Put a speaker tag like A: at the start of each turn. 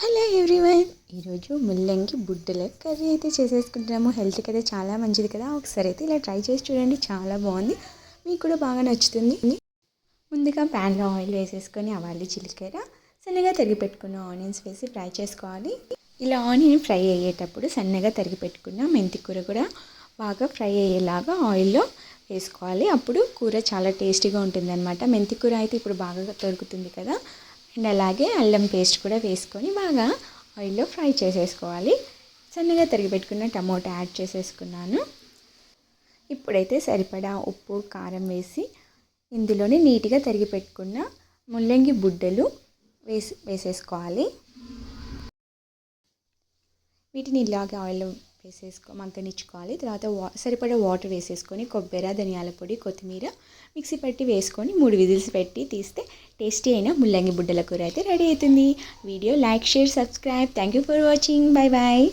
A: Hello everyone, ఈరోజు ముల్లంగి బుడ్డల curry అయితే చేసేసుకుంటున్నాము. హెల్త్కి అయితే చాలా మంచిది కదా. ఒకసారి అయితే ఇలా ట్రై చేసి చూడండి, చాలా బాగుంది, మీకు కూడా బాగా నచ్చుతుంది. ముందుగా ప్యాన్లో ఆయిల్ వేసేసుకొని ఆవాలు, జీలకర్ర, సన్నగా తరిగి పెట్టుకున్న ఆనియన్స్ వేసి ఫ్రై చేసుకోవాలి. ఇలా ఆనియన్ ఫ్రై అయ్యేటప్పుడు సన్నగా తరిగి పెట్టుకున్న మెంతి కూర కూడా బాగా ఫ్రై అయ్యేలాగా ఆయిల్లో వేసుకోవాలి. అప్పుడు కూర చాలా టేస్టీగా ఉంటుంది అనమాట. మెంతి కూర అయితే ఇప్పుడు బాగా దొరుకుతుంది కదా. అండ్ అలాగే అల్లం పేస్ట్ కూడా వేసుకొని బాగా ఆయిల్లో ఫ్రై చేసేసుకోవాలి. సన్నగా తరిగి పెట్టుకున్న టమోటా యాడ్ చేసేసుకున్నాను. ఇప్పుడైతే సరిపడా ఉప్పు, కారం వేసి ఇందులోనే నీట్గా తరిగి పెట్టుకున్న ముల్లంగి బుడ్డలు వేసేసుకోవాలి. వీటిని ఇలాగే ఆయిల్లో మగ్గనిచ్చుకోవాలి. తర్వాత సరిపడా వాటర్ వేసేసుకొని కొబ్బరి, ధనియాల పొడి, కొత్తిమీర మిక్సీ పట్టి వేసుకొని 3 విజిల్స్ పెట్టి తీస్తే టేస్టీ అయిన ముల్లంగి బుడ్డల కూర అయితే రెడీ అవుతుంది. Video like, share, subscribe. Thank you for watching. Bye bye.